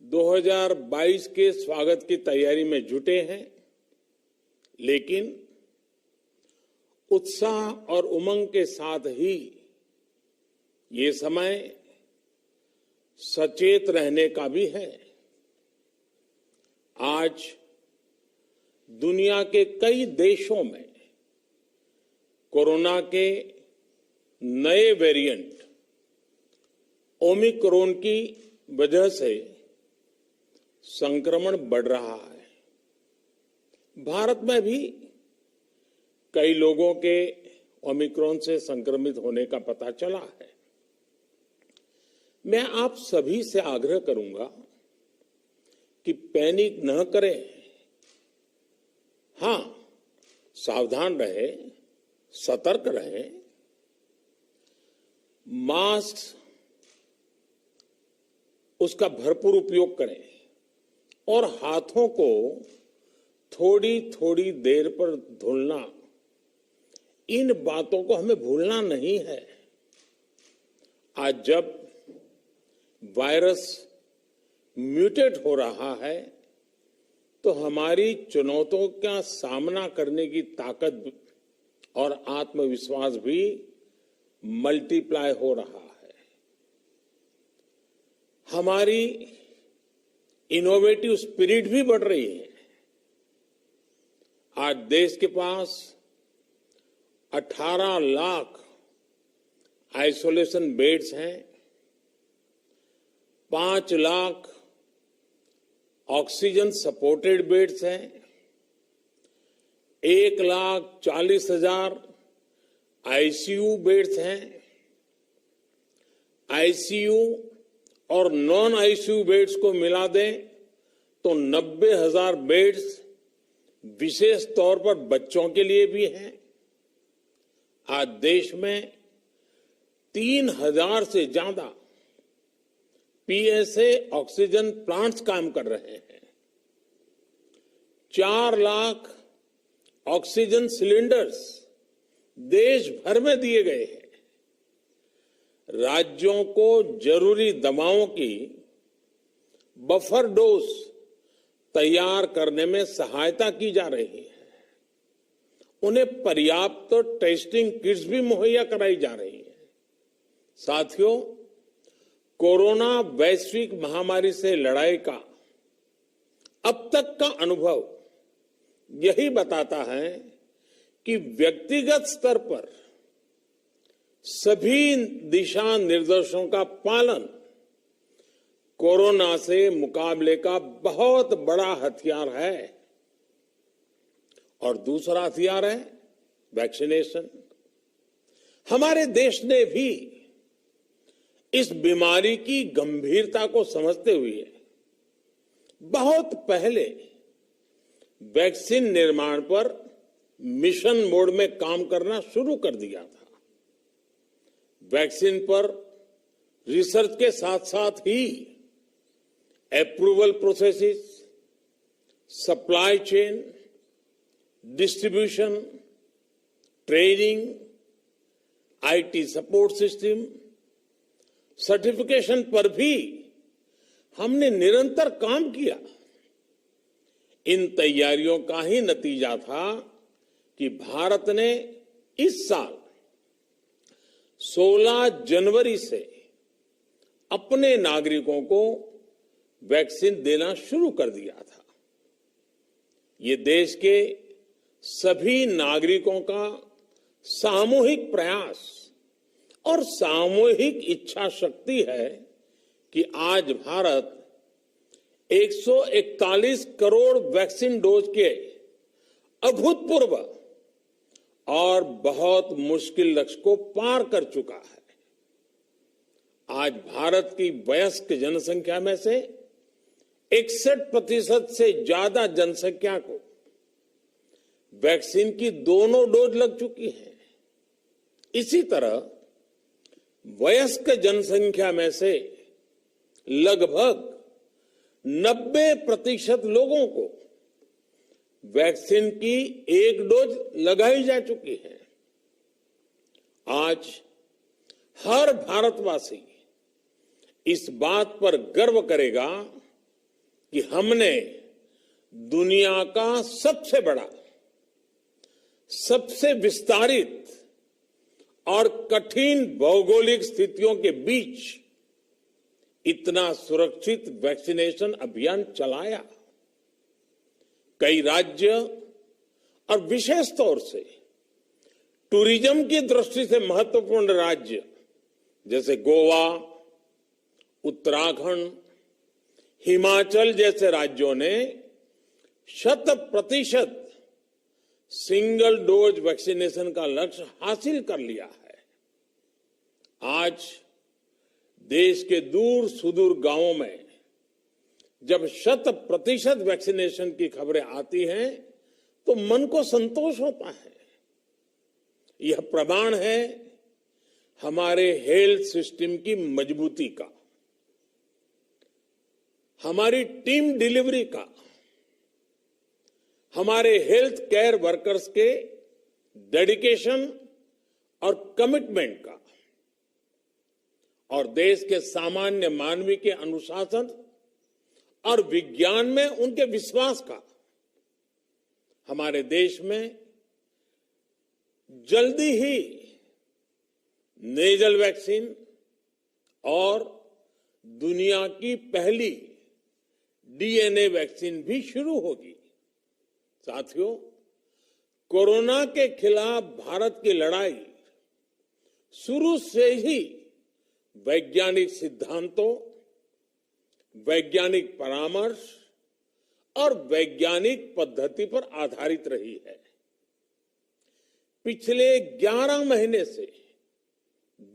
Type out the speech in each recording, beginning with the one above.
2022 के स्वागत की तैयारी में जुटे हैं, लेकिन उत्साह और उमंग के साथ ही ये समय सचेत रहने का भी है। आज दुनिया के कई देशों में कोरोना के नए वेरिएंट ओमिक्रॉन की वजह से संक्रमण बढ़ रहा है। भारत में भी कई लोगों के ओमिक्रॉन से संक्रमित होने का पता चला है। मैं आप सभी से आग्रह करूंगा कि पैनिक न करें। हां, सावधान रहें, सतर्क रहें, मास्क उसका भरपूर उपयोग करें और हाथों को थोड़ी थोड़ी देर पर धुलना, इन बातों को हमें भूलना नहीं है। आज जब वायरस म्यूटेट हो रहा है तो हमारी चुनौतियों का सामना करने की ताकत और आत्मविश्वास भी मल्टीप्लाई हो रहा है। हमारी इनोवेटिव स्पिरिट भी बढ़ रही है। आज देश के पास 18 लाख आइसोलेशन बेड्स हैं, 5 लाख ऑक्सीजन सपोर्टेड बेड्स हैं, 1,40,000 आईसीयू बेड्स हैं। आईसीयू और नॉन आईसीयू बेड्स को मिला दें तो 90,000 बेड्स विशेष तौर पर बच्चों के लिए भी हैं। आज देश में 3,000 से ज्यादा पीएसए ऑक्सीजन प्लांट्स काम कर रहे हैं। 4 लाख ऑक्सीजन सिलेंडर्स देश भर में दिए गए हैं। राज्यों को जरूरी दवाओं की बफर डोज तैयार करने में सहायता की जा रही है। उन्हें पर्याप्त टेस्टिंग किट्स भी मुहैया कराई जा रही है। साथियों, कोरोना वैश्विक महामारी से लड़ाई का अब तक का अनुभव यही बताता है कि व्यक्तिगत स्तर पर सभी दिशा निर्देशों का पालन कोरोना से मुकाबले का बहुत बड़ा हथियार है। और दूसरा हथियार है वैक्सीनेशन। हमारे देश ने भी इस बीमारी की गंभीरता को समझते हुए बहुत पहले वैक्सीन निर्माण पर मिशन मोड में काम करना शुरू कर दिया था। वैक्सीन पर रिसर्च के साथ साथ ही approval processes, supply chain, distribution, training, IT support system, certification पर भी हमने निरंतर काम किया। इन तैयारियों का ही नतीजा था कि भारत ने इस साल 16 जनवरी से अपने नागरिकों को वैक्सीन देना शुरू कर दिया था। ये देश के सभी नागरिकों का सामूहिक प्रयास और सामूहिक इच्छा शक्ति है कि आज भारत 141 करोड़ वैक्सीन डोज के अभूतपूर्व और बहुत मुश्किल लक्ष्य को पार कर चुका है। आज भारत की वयस्क जनसंख्या में से 61% से ज्यादा जनसंख्या को वैक्सीन की दोनों डोज लग चुकी है। इसी तरह वयस्क जनसंख्या में से लगभग 90% लोगों को वैक्सीन की एक डोज लगाई जा चुकी है। आज हर भारतवासी इस बात पर गर्व करेगा कि हमने दुनिया का सबसे बड़ा, सबसे विस्तारित और कठिन भौगोलिक स्थितियों के बीच इतना सुरक्षित वैक्सीनेशन अभियान चलाया। कई राज्य और विशेष तौर से टूरिज्म की दृष्टि से महत्वपूर्ण राज्य जैसे गोवा, उत्तराखंड, हिमाचल जैसे राज्यों ने 100% सिंगल डोज वैक्सीनेशन का लक्ष्य हासिल कर लिया है। आज देश के दूर सुदूर गांवों में जब 100% वैक्सीनेशन की खबरें आती हैं तो मन को संतोष होता है। यह प्रमाण है हमारे हेल्थ सिस्टम की मजबूती का, हमारी टीम डिलीवरी का, हमारे हेल्थ केयर वर्कर्स के डेडिकेशन और कमिटमेंट का, और देश के सामान्य मानवी के अनुशासन और विज्ञान में उनके विश्वास का। हमारे देश में जल्दी ही नेजल वैक्सीन और दुनिया की पहली डीएनए वैक्सीन भी शुरू होगी। साथियों, कोरोना के खिलाफ भारत की लड़ाई शुरू से ही वैज्ञानिक सिद्धांतों, वैज्ञानिक परामर्श और वैज्ञानिक पद्धति पर आधारित रही है। पिछले 11 महीने से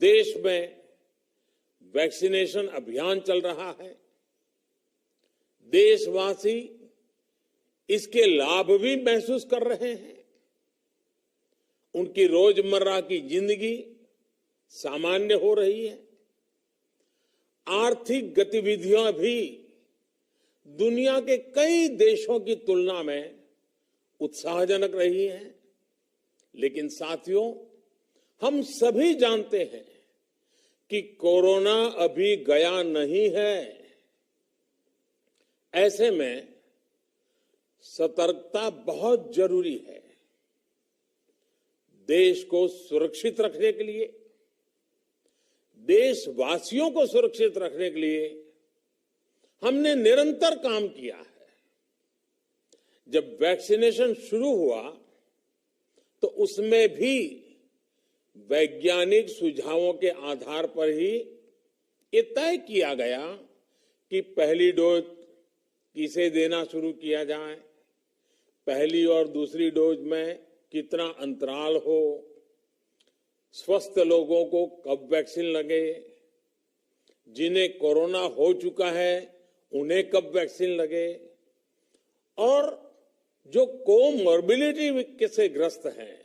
देश में वैक्सीनेशन अभियान चल रहा है। देशवासी इसके लाभ भी महसूस कर रहे हैं। उनकी रोजमर्रा की जिंदगी सामान्य हो रही है। आर्थिक गतिविधियां भी दुनिया के कई देशों की तुलना में उत्साहजनक रही हैं। लेकिन साथियों, हम सभी जानते हैं कि कोरोना अभी गया नहीं है। ऐसे में सतर्कता बहुत जरूरी है। देश को सुरक्षित रखने के लिए, देशवासियों को सुरक्षित रखने के लिए हमने निरंतर काम किया है। जब वैक्सीनेशन शुरू हुआ तो उसमें भी वैज्ञानिक सुझावों के आधार पर ही ये तय किया गया कि पहली डोज किसे देना शुरू किया जाए, पहली और दूसरी डोज में कितना अंतराल हो, स्वस्थ लोगों को कब वैक्सीन लगे, जिन्हें कोरोना हो चुका है उन्हें कब वैक्सीन लगे, और जो कोमॉर्बिडिटी से ग्रस्त हैं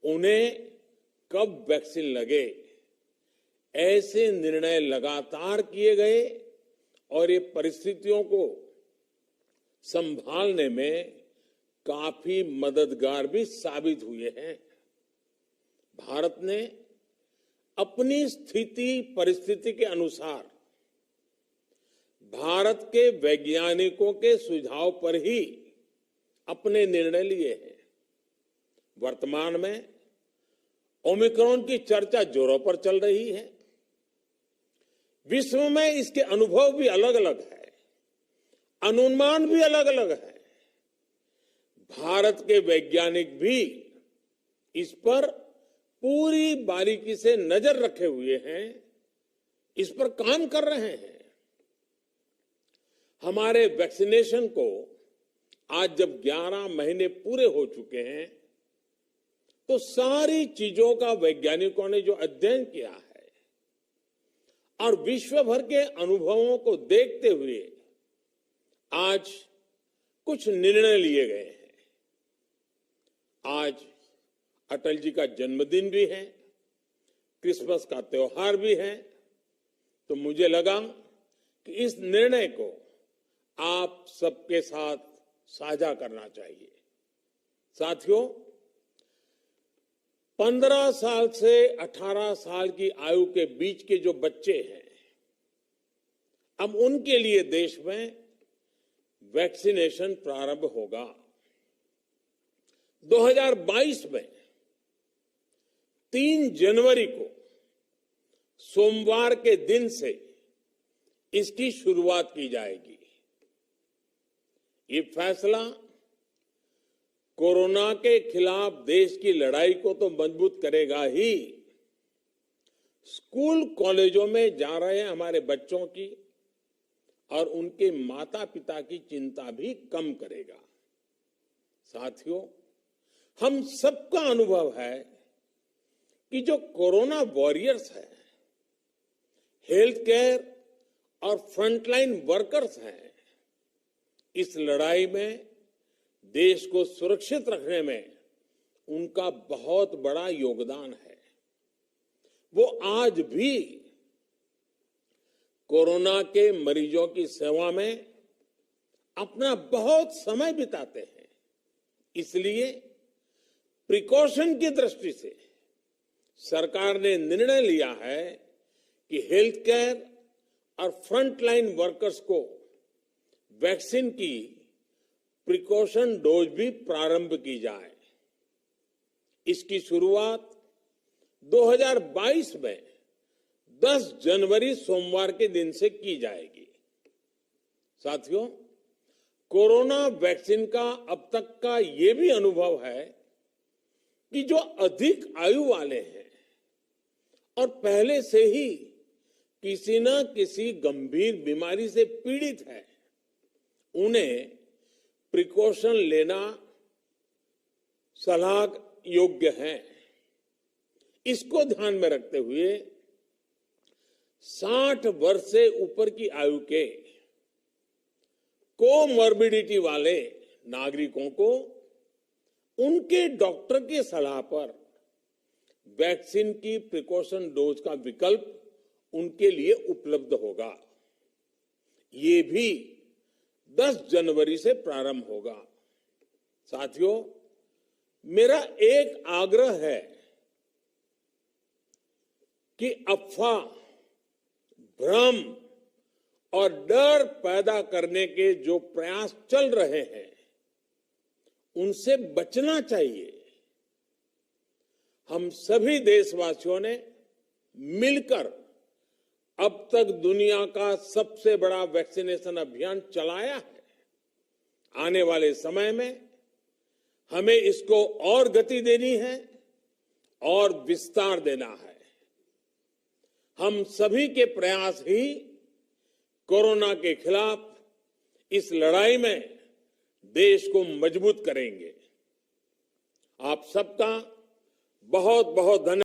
उन्हें कब वैक्सीन लगे। ऐसे निर्णय लगातार किए गए और ये परिस्थितियों को संभालने में काफी मददगार भी साबित हुए हैं। भारत ने अपनी स्थिति परिस्थिति के अनुसार भारत के वैज्ञानिकों के सुझाव पर ही अपने निर्णय लिए हैं। वर्तमान में ओमिक्रॉन की चर्चा जोरों पर चल रही है। विश्व में इसके अनुभव भी अलग अलग है, अनुमान भी अलग अलग है। भारत के वैज्ञानिक भी इस पर पूरी बारीकी से नजर रखे हुए हैं, इस पर काम कर रहे हैं। हमारे वैक्सीनेशन को आज जब 11 महीने पूरे हो चुके हैं तो सारी चीजों का वैज्ञानिकों ने जो अध्ययन किया है और विश्व भर के अनुभवों को देखते हुए आज कुछ निर्णय लिए गए हैं। आज अटल जी का जन्मदिन भी है, क्रिसमस का त्योहार भी है, तो मुझे लगा कि इस निर्णय को आप सबके साथ साझा करना चाहिए। साथियों, 15 साल से 18 साल की आयु के बीच के जो बच्चे हैं, अब उनके लिए देश में वैक्सीनेशन प्रारंभ होगा। 2022 में 3 जनवरी को सोमवार के दिन से इसकी शुरुआत की जाएगी। ये फैसला कोरोना के खिलाफ देश की लड़ाई को तो मजबूत करेगा ही, स्कूल कॉलेजों में जा रहे हमारे बच्चों की और उनके माता पिता की चिंता भी कम करेगा। साथियों, हम सबका अनुभव है कि जो कोरोना वॉरियर्स हैं, हेल्थ केयर और फ्रंटलाइन वर्कर्स हैं, इस लड़ाई में देश को सुरक्षित रखने में उनका बहुत बड़ा योगदान है। वो आज भी कोरोना के मरीजों की सेवा में अपना बहुत समय बिताते हैं। इसलिए प्रिकॉशन की दृष्टि से सरकार ने निर्णय लिया है कि हेल्थ केयर और फ्रंटलाइन वर्कर्स को वैक्सीन की प्रिकॉशन डोज भी प्रारंभ की जाए। इसकी शुरुआत 2022 में 10 जनवरी सोमवार के दिन से की जाएगी। साथियों, कोरोना वैक्सीन का अब तक का ये भी अनुभव है कि जो अधिक आयु वाले हैं और पहले से ही किसी न किसी गंभीर बीमारी से पीड़ित है, उन्हें प्रिकॉशन लेना सलाह योग्य है। इसको ध्यान में रखते हुए 60 वर्ष से ऊपर की आयु के कोमॉर्बिडिटी वाले नागरिकों को उनके डॉक्टर की सलाह पर वैक्सीन की प्रिकॉशन डोज का विकल्प उनके लिए उपलब्ध होगा। ये भी 10 जनवरी से प्रारंभ होगा। साथियों, मेरा एक आग्रह है कि अफवाह, भ्रम और डर पैदा करने के जो प्रयास चल रहे हैं, उनसे बचना चाहिए। हम सभी देशवासियों ने मिलकर अब तक दुनिया का सबसे बड़ा वैक्सीनेशन अभियान चलाया है। आने वाले समय में हमें इसको और गति देनी है और विस्तार देना है। हम सभी के प्रयास ही कोरोना के खिलाफ इस लड़ाई में देश को मजबूत करेंगे। आप सबका बहुत बहुत धन्यवाद।